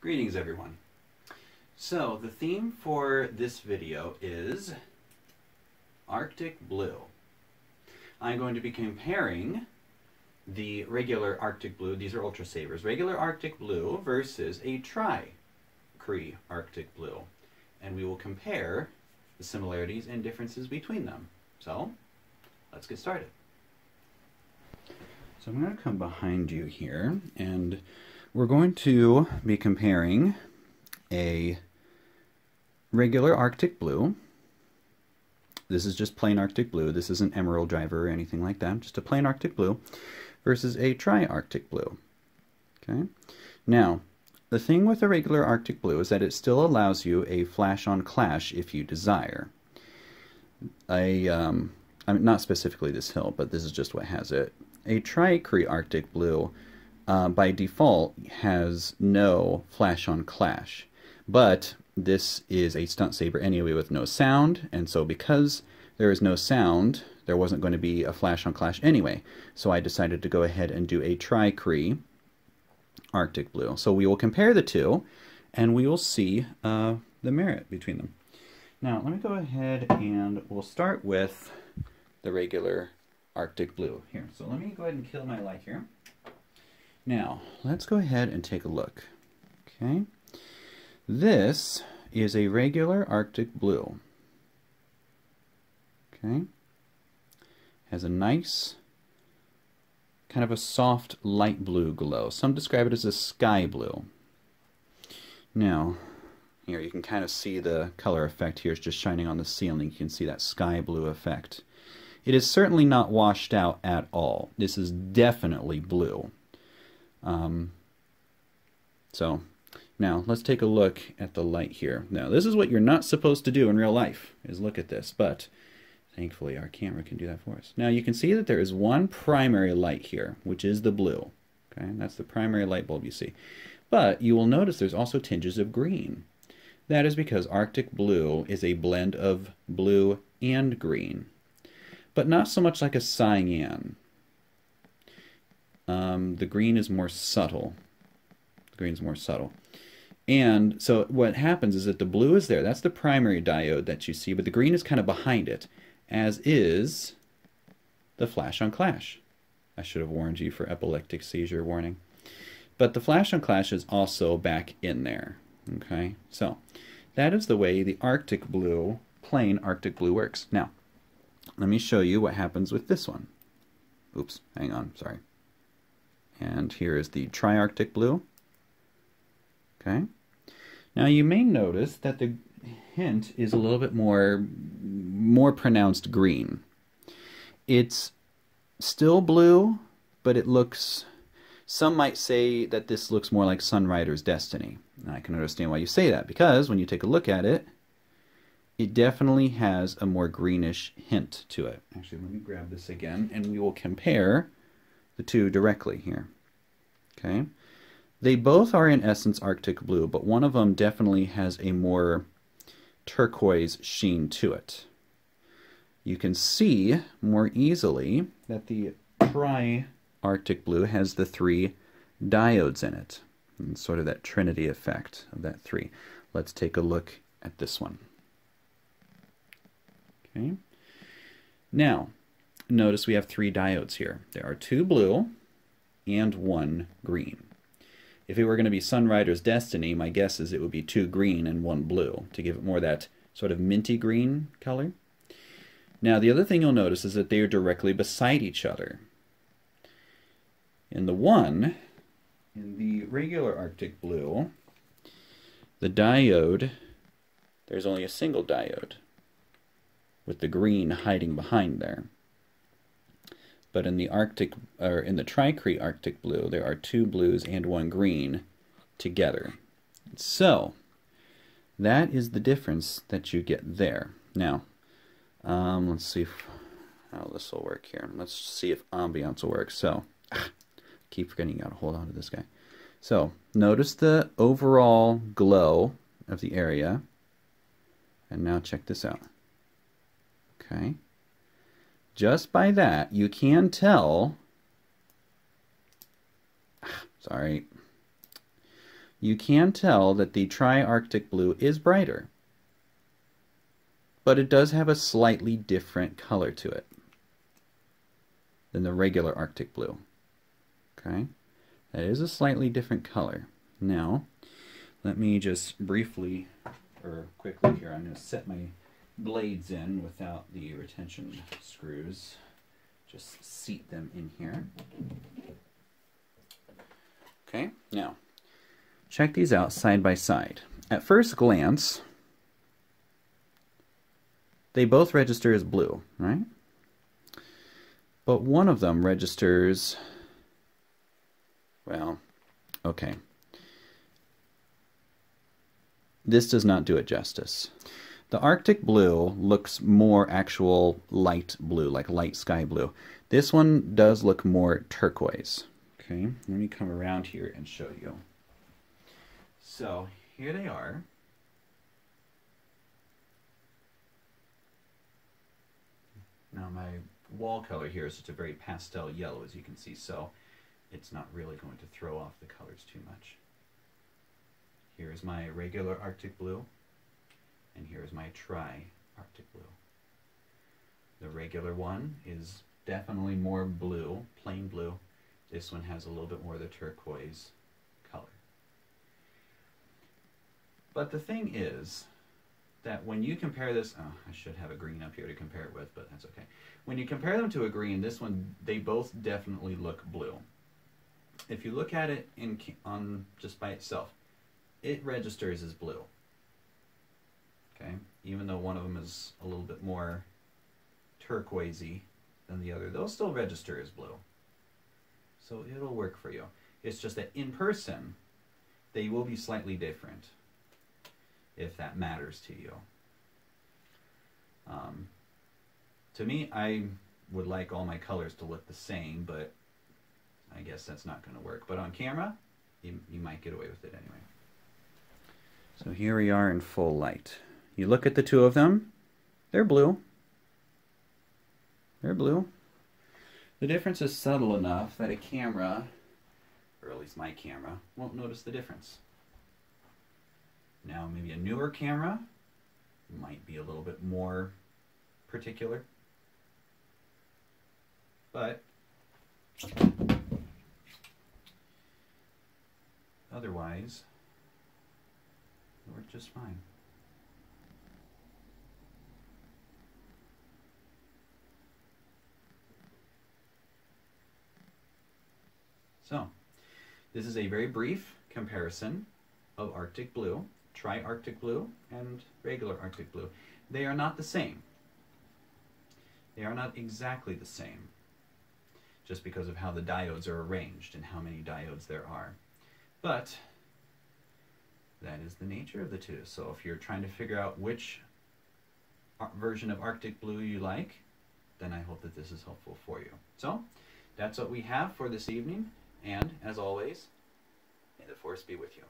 Greetings everyone. So the theme for this video is Arctic Blue. I'm going to be comparing the regular Arctic Blue, these are Ultrasabers, regular Arctic Blue versus a Tri-Cree Arctic Blue. And we will compare the similarities and differences between them. So let's get started. So I'm going to come behind you here, and we're going to be comparing a regular Arctic Blue. This is just plain Arctic Blue. This isn't Emerald Driver or anything like that. Just a plain Arctic Blue versus a Tri-Arctic Blue. Okay. Now, the thing with a regular Arctic Blue is that it still allows you a flash-on clash if you desire. I mean, not specifically this hill, but this is just what has it. A Tri-Cree Arctic Blue, by default, has no flash-on clash. But this is a stunt saber anyway with no sound, and so because there is no sound, there wasn't going to be a flash-on clash anyway. So I decided to go ahead and do a Tri-Cree Arctic Blue. So we will compare the two, and we will see the merit between them. Now, let me go ahead and we'll start with the regular Arctic Blue here. So let me go ahead and kill my light here. Now, let's go ahead and take a look. Okay. This is a regular Arctic Blue. Okay. Has a nice, kind of a soft light blue glow. Some describe it as a sky blue. Now, here you can kind of see the color effect here. It's just shining on the ceiling. You can see that sky blue effect. It is certainly not washed out at all. This is definitely blue. So now let's take a look at the light here. Now this is what you're not supposed to do in real life, is look at this, but thankfully our camera can do that for us. Now you can see that there is one primary light here, which is the blue. Okay, that's the primary light bulb you see. But you will notice there's also tinges of green. That is because Arctic Blue is a blend of blue and green, but not so much like a cyan. The green is more subtle. The green's more subtle. And so what happens is that the blue is there. That's the primary diode that you see, but the green is kind of behind it, as is the flash-on clash. I should have warned you for epileptic seizure warning. But the flash-on clash is also back in there. Okay, so that is the way the Arctic Blue, plain Arctic Blue works. Now, let me show you what happens with this one. Oops, hang on, sorry. And here is the Tri-Arctic Blue. Okay. Now you may notice that the hint is a little bit more pronounced green. It's still blue, but it looks, some might say that this looks more like Sunrider's Destiny. And I can understand why you say that, because when you take a look at it, it definitely has a more greenish hint to it. Actually, let me grab this again, and we will compare the two directly here. Okay. They both are in essence Arctic Blue, but one of them definitely has a more turquoise sheen to it. You can see more easily that the Tri-Arctic Blue has the 3 diodes in it. And sort of that trinity effect of that 3. Let's take a look at this one. Okay. Now, notice we have 3 diodes here. There are 2 blue and 1 green. If it were going to be Sunrider's Destiny, my guess is it would be 2 green and 1 blue to give it more that sort of minty green color. Now, the other thing you'll notice is that they are directly beside each other. In the regular Arctic Blue, the diode, there's only a single diode with the green hiding behind there. But in the Tri-Cree Arctic Blue, there are 2 blues and 1 green together. So that is the difference that you get there. Now, let's see how this will work here. Let's see if ambiance will work. So, keep forgetting you gotta hold on to this guy. So notice the overall glow of the area, and now check this out. Okay. Just by that, you can tell you can tell that the tri-Arctic blue is brighter, but it does have a slightly different color to it than the regular Arctic blue. Okay, that is a slightly different color. Now, let me just briefly, or quickly here, I'm going to set my blades in without the retention screws. Just seat them in here. Okay, now, check these out side by side. At first glance, they both register as blue, right? But one of them registers, well, okay. This does not do it justice. The Arctic blue looks more actual light blue, like light sky blue. This one does look more turquoise. Okay, let me come around here and show you. So here they are. Now my wall color here is just a very pastel yellow, as you can see, so it's not really going to throw off the colors too much. Here's my regular Arctic blue, and here's my tri-Arctic blue. The regular one is definitely more blue, plain blue. This one has a little bit more of the turquoise color. But the thing is that when you compare this, oh, I should have a green up here to compare it with, but that's okay. When you compare them to a green, this one, they both definitely look blue. If you look at it on just by itself, it registers as blue. Okay, even though one of them is a little bit more turquoisey than the other, they'll still register as blue. So it'll work for you. It's just that in person, they will be slightly different, if that matters to you. To me, I would like all my colors to look the same, but I guess that's not going to work. But on camera, you might get away with it anyway. So here we are in full light. You look at the two of them, they're blue. They're blue. The difference is subtle enough that a camera, or at least my camera, won't notice the difference. Now maybe a newer camera might be a little bit more particular, but otherwise it worked just fine. So, this is a very brief comparison of Arctic blue, tri-Arctic blue, and regular Arctic blue. They are not the same. They are not exactly the same, just because of how the diodes are arranged and how many diodes there are. But that is the nature of the two. So if you're trying to figure out which version of Arctic blue you like, then I hope that this is helpful for you. So that's what we have for this evening. And, as always, may the Force be with you.